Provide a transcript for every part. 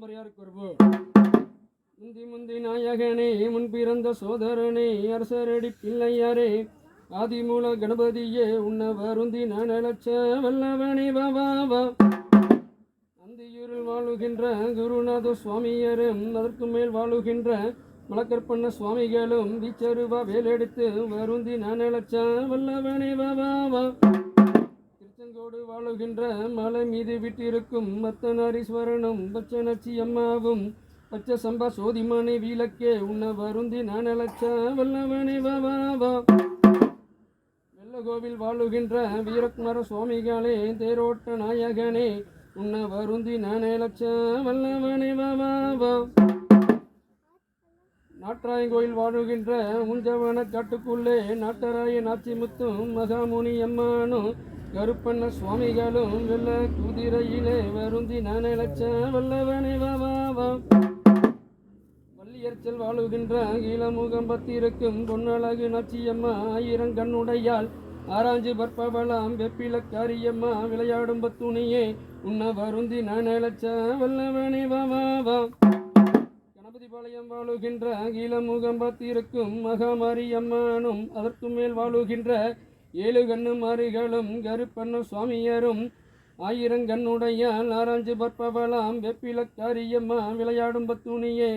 பம்பரையார் குருபு முந்தி முந்தி நாயகனே முன் பிறந்த சோதரனே அரசரடி பிள்ளையாரே ஆதிமூல கணபதியே உன்ன வருந்தி நலச்ச வல்லவனே வாவா அந்தியூரில் வாழுகின்ற குருநாத சுவாமியரும் அதற்கு மேல் வாழுகின்ற மலக்கற்பண்ண சுவாமிகளும் வீச்சருவா வேலெடுத்து வருந்தி நலச்ச வல்லவனே வாவா திருச்செங்கோடு வாழுகின்ற மலை மீது விட்டிருக்கும் மத்தனாரீஸ்வரனும் பச்சனச்சி அம்மாவும் பச்சை சம்பா சோதிமணி விளக்கே உன்ன வருந்தி நலச்ச வல்லவனே வாவா வெள்ளகோவில் வாழுகின்ற வீரகுமார சுவாமிகளே தேரோட்ட நாயகனே உன்ன வருந்தி நலச்ச வல்லவனே வாவா நாட்டாயங்கோயில் வாழுகின்ற முஞ்சவன காட்டுக்குள்ளே நாட்டராய நாச்சிமுத்தும் மகாமுனி அம்மானும் கருப்பண்ண சுவாமிகளும் வெள்ள குதிரையிலே வருந்தி நலச்ச வல்லவனே வாவா வள்ளியர்ச்சல் வாழுகின்ற கீழமுகம் பத்திருக்கும் பொன்னழகு நாச்சியம்மா ஆயிரங்கண்ணுடையால் ஆராய்ஞ்சு பற்பவளாம் வெப்பில காரியம்மா விளையாடும் பத்துணியே உன்ன வருந்தி நலச்ச வல்லவனே வாவா கணபதிபாளையம் வாழுகின்ற கீழமுகம் பத்திருக்கும் மகாமாரி அம்மானும் அதற்கு மேல் வாழுகின்ற 7 கண்ணு மாறிகளும் கருப்பண்ண சுவாமியரும் ஆயிரங்கண்ணுடையால் ஆராய்ஞ்சு பற்பவளாம் வெப்பில காரியம்மா விளையாடும் பத்துணியே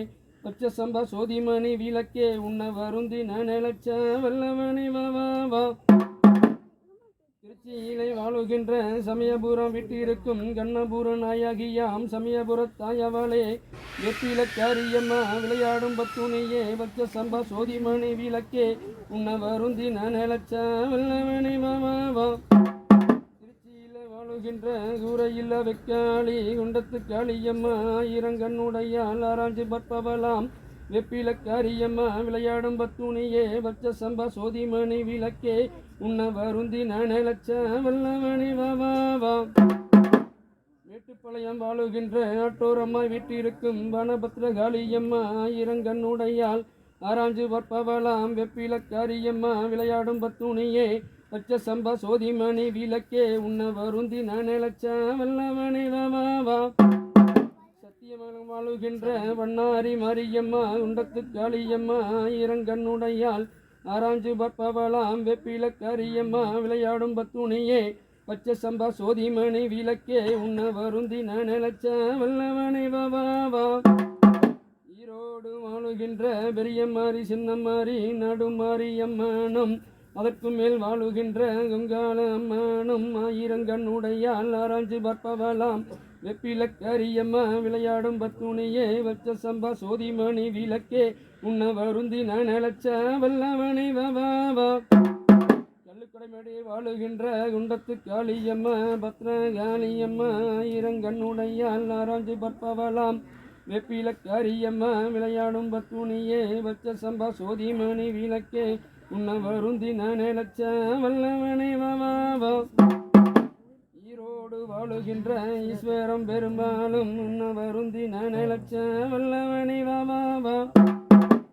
பச்சை சம்பா சோதிமணி விளக்கே உன்ன வருந்தி நலச்ச வல்லவனே வாவா திருச்சியிலே வாழுகின்ற சமயபுரம் விட்டிருக்கும் கண்ணபுர நாயகியாம் சமயபுரத்தாயவளே வெப்பில காரியம்மா விளையாடும் பத்துணியே பச்சை சம்பா சோதிமணி விளக்கே உன்ன வருந்தி நலச்ச வல்லவனே வாவா திருச்சியிலே வாழுகின்ற கூரையில்ல வெக்காளி குண்டத்து காளியம்மா ஆயிரங்கண்ணுடையால் ஆராய்ச்சி பற்பவளாம் வெப்பில காரியம்மா விளையாடும் பத்துணியே பச்சை சம்பா சோதிமணி விளக்கே உன்ன வருந்தி நலச்ச வல்லவனே வாவா மேட்டுப்பாளையம் வாழுகின்ற ஆட்டோரம்மா வீட்டிருக்கும் வனபத்ர காளியம்மா ஆயிரங்கண்ணுடையால் ஆராய்ஞ்சு பற்பவளாம் வெப்பில காரியம்மா விளையாடும் பத்துணியே பச்சை சம்பா சோதிமணி விளக்கே உன்ன வருந்தி நலச்ச வல்லவனே வாவா சத்தியமலம் வாழுகின்ற வண்ணாரி மாரியம்மா உண்டத்து காளியம்மா ஆயிரங்கண்ணுடையால் ஆராய்ஞ்சு பற்பவளாம் வெப்பில காரியம்மா விளையாடும் பத்துணியே பச்சை சம்பா சோதிமணி விளக்கே உன்ன வருந்தி நலச்ச வல்லவனே வாவா ஈரோடு வாழுகின்ற பெரியம்மாரி சின்னம்மாரி நடுமாரி அம்மனும் அதற்கு மேல் வாழுகின்ற கங்காள அம்மனும் ஆயிரங்கண்ணுடையால் ஆராய்ஞ்சு பற்பவளாம் வெப்பில காரியம்மா விளையாடும் பத்துணியே பச்சை சம்பா சோதிமணி விளக்கே உன்ன வருந்தி நலச்ச வல்லவனே வாவா கல்லுக்கடைமேடி வாழுகின்ற குண்டத்து காளியம்மா பத்ர காளியம்மா ஆயிரங்கண்ணுடையால் ஆராய்ஞ்சு பற்பவளாம் வெப்பில காரியம்மா விளையாடும் பத்துணியே பச்சை சம்பா சோதிமணி விளக்கே உன்ன வருந்தி நலச்ச வல்லவனே வாவா ஈரோடு வாழுகின்ற ஈஸ்வரம் பெரும்பாலும் உன்ன வருந்தி நலச்ச வல்லவனே வாவா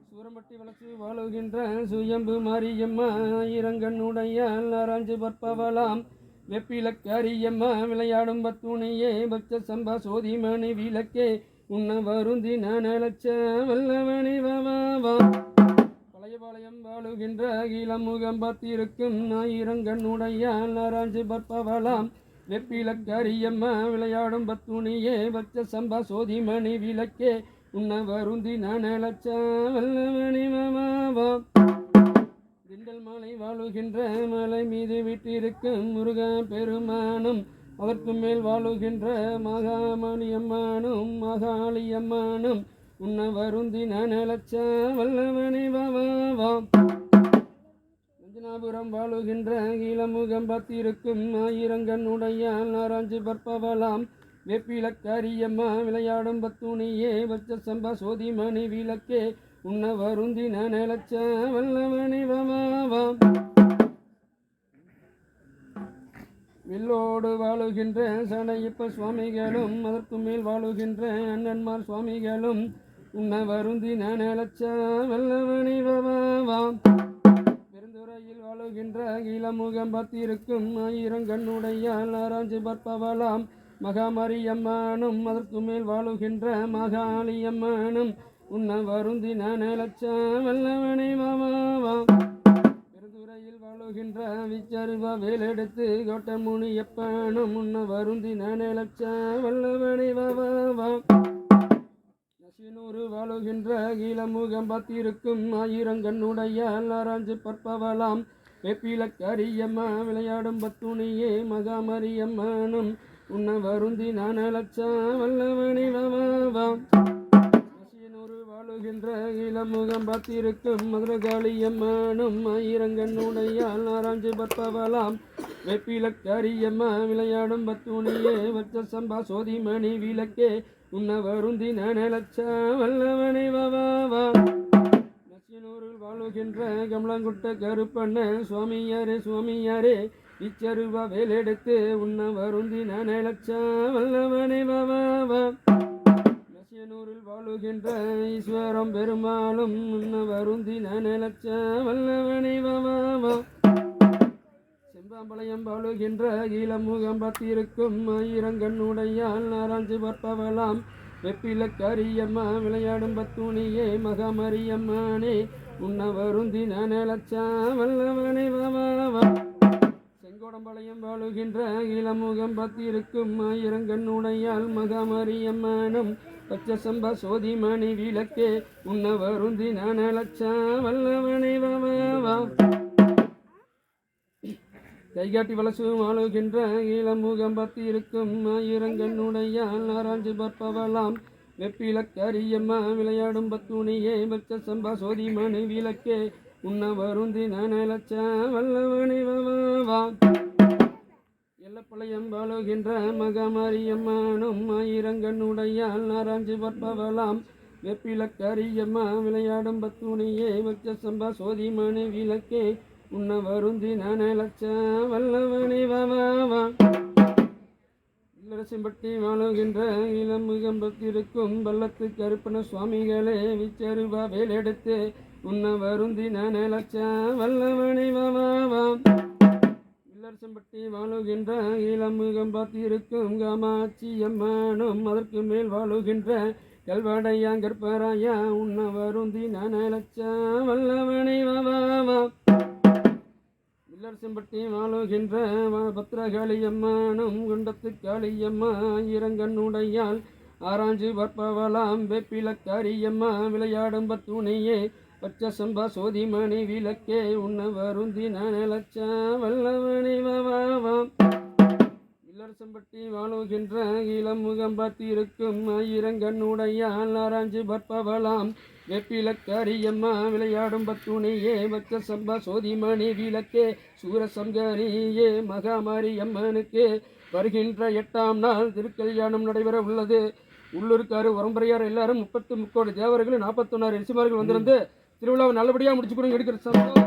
சூரம்பட்டி வளர்ச்சி வாழுகின்ற சுயம்பு மாரியம்மா ஆயிரங்கண்ணுடையால் ஆராய்ஞ்சு பற்பவளாம் வெப்பில காரியம்மா விளையாடும் பத்துணியே பச்சை சம்பா சோதிமணி விளக்கே உன்ன வருந்தி நலச்ச வல்லவனே வாவா பழையபாளையம் வாழுகின்ற கீழமுகம் பத்திருக்கும் ஆயிரங்கண்ணுடையால் ஆராய்ஞ்சு பற்பவளாம் வெப்பில காரியம்மா விளையாடும் பத்துணியே பச்சை சம்பா சோதிமணி விளக்கே உன்ன வருந்தி நலச்ச வல்லவனே வாவா திண்டல் மலை வாழுகின்ற மலை மீது விட்டிருக்கும் முருக பெருமானும் அதற்கு மேல் வாழுகின்ற மகாமணி அம்மானும் மகாளி அம்மானும் உன்ன வருந்தி நலச்ச வல்லவனே வாவா மஞ்சனாபுரம் வாழுகின்ற கீழமுகம் பத்திருக்கும் ஆயிரங்கண்ணுடையால் ஆராய்ஞ்சு பற்பவளாம் வெப்பில காரியம்மா விளையாடும் பத்துணியே பச்சை சம்பா சோதிமணி விளக்கே உன்ன வருந்தி நலச்ச வல்லவனே வாவா வில்லோடு வாழுகின்ற சடையப்ப சுவாமிகளும் அதற்கு மேல் வாழுகின்ற அண்ணன்மார் சுவாமிகளும் உன்ன வருந்தி நலச்ச வல்லவனே வாவா பெருந்துறையில் வாழுகின்ற கீழமுகம் பத்திருக்கும் ஆயிரங்கண்ணுடையால் ஆராய்ஞ்சு பற்பவளாம் மகாமாரியம்மனும் அதற்கு மேல் வாழுகின்ற மகாளியம்மனும் உன்ன வருந்தி நானலச்ச வல்லவனை வாவா பெருந்துறையில் வாழுகின்ற விச்சருவா வேலெடுத்து கோட்டமுனி எப்பனும் உன்ன வருந்தி நானலச்ச வல்லவனை வாவா நசினூறு வாழுகின்ற கீழமுகம் பார்த்திருக்கும் ஆயிரங்கண்ணுடைய ஆராய்ஞ்சு பற்பவலாம் வெப்பிலக்கரியம்மா விளையாடும் பத்துணியே மகாமரியம்மனும் உன்ன வருந்தி நானலச்ச வல்லவனை வாவா நசினூறு வாழுகின்ற கீழமுகம் பார்த்திருக்கும் மதுரகாளியம்மனும் ஆயிரங்கண்ணுடைய ஆராய்ஞ்சு பற்பவலாம் வெப்பிலக்கரியம்மா விளையாடும் பத்துணியே வச்ச சம்பா சோதிமணி விளக்கே உன்ன வருந்தி நானலச்ச வல்லவனை வாவா நசினூரில் வாழுகின்ற கமலங்குட்ட கருப்பண்ண சுவாமியாரே சுவாமியாரே இச்சருவா வேலெடுத்து உன்ன வருந்தி நானலச்ச வல்லவனை வாவா நசினூரில் வாழுகின்ற ஈஸ்வரம் பெருமாளும் உன்ன வருந்தி நானலச்ச வல்லவனை வாவா செம்பாம்பளையம் வாழுகின்ற ஈழமுகம் பார்த்திருக்கும் ஆயிரங்கண்ணுடையால் ஆராய்ஞ்சு பார்ப்பவலாம் வெப்பிலக்கரியம்மா விளையாடும் பத்துணியே மகாமரியம்மனே உன்ன வருந்தி நானலச்ச வல்லவனை வாவா செங்கோடம்பாளையம் வாழுகின்ற ஈழமுகம் பார்த்திருக்கும் ஆயிரங்கண்ணுடையால் மகாமரியம்மனும் பச்சை சம்பா சோதிமணி விளக்கே உன்ன வருந்தி நானலச்ச வல்லவனை வாவா கைகாட்டி வலசு வாழுகின்ற ஈழமுகம் பார்த்திருக்கும் ஆயிரங்கண்ணுடைய ஆராய்ஞ்சு பார்ப்பவலாம் வெப்பிலக்கரியம்மா விளையாடும் பத்துணியே பச்ச சம்பா சோதிமணி விளக்கே உன்ன வருந்தி நானலச்ச வல்லவனை வாவா எல்லப்பளையம் வாழுகின்ற மகாமாரியம்மனும் ஆயிரங்கண்ணுடைய ஆராய்ஞ்சு பார்ப்பவலாம் வெப்பிலக்கரியம்மா விளையாடும் பத்துணியே பச்ச சம்பா சோதிமணி விளக்கே உன்ன வருந்தி நானலச்ச வல்லவனை வாவா இல்லரசம்பட்டி வாழுகின்ற இளமுகம் பத்திருக்கும் பள்ளத்து கருப்பண சுவாமிகளே விச்சருவா வேலெடுத்து உன்ன வருந்தி நானலச்ச வல்லவனை வாவா இல்லரசம்பட்டி வாழுகின்ற இளமுகம் பார்த்திருக்கும் காமாட்சி அம்மனும் அதற்கு மேல் வாழுகின்ற கல்வடையாங்கற்பராயா உன்ன வருந்தி நானலச்ச வல்லவனை வாவா இல்லரசம்பட்டி வாழுகின்ற பத்திரகாளியம்மனும் குண்டத்து காளியம்மா ஆயிரங்கண்ணுடையால் ஆராய்ஞ்சு பார்ப்பவலாம் வெப்பிலக்காரியம்மா விளையாடும் பத்துணையே பச்சை சம்பா சோதிமணி விளக்கே உன்ன வருந்தி நானலச்ச வல்லவனை வாவா இல்லரசம்பட்டி வாழுகின்ற இளமுகம் பார்த்திருக்கும் ஆயிரங்கண்ணுடையால் ஆராய்ஞ்சு பார்ப்பவலாம் வெப்பிலக்கரியம்மா விளையாடும் பத்துணையே பச்ச சம்பா சோதிமணி விளக்கே சூரசம்கரியே மகாமாரியம்மனுக்கு வருகின்ற 8ஆம் நாள் திருக்கல்யாணம் நடைபெற உள்ளது. உள்ளூர்காரு உரம்பரையார் எல்லாரும் 30 முக்கோடி தேவர்கள் 41 ரிஷிமார்கள் வந்திருந்து திருவிழாவை நல்லபடியாக முடிச்சு கொடுங்க எடுக்கிற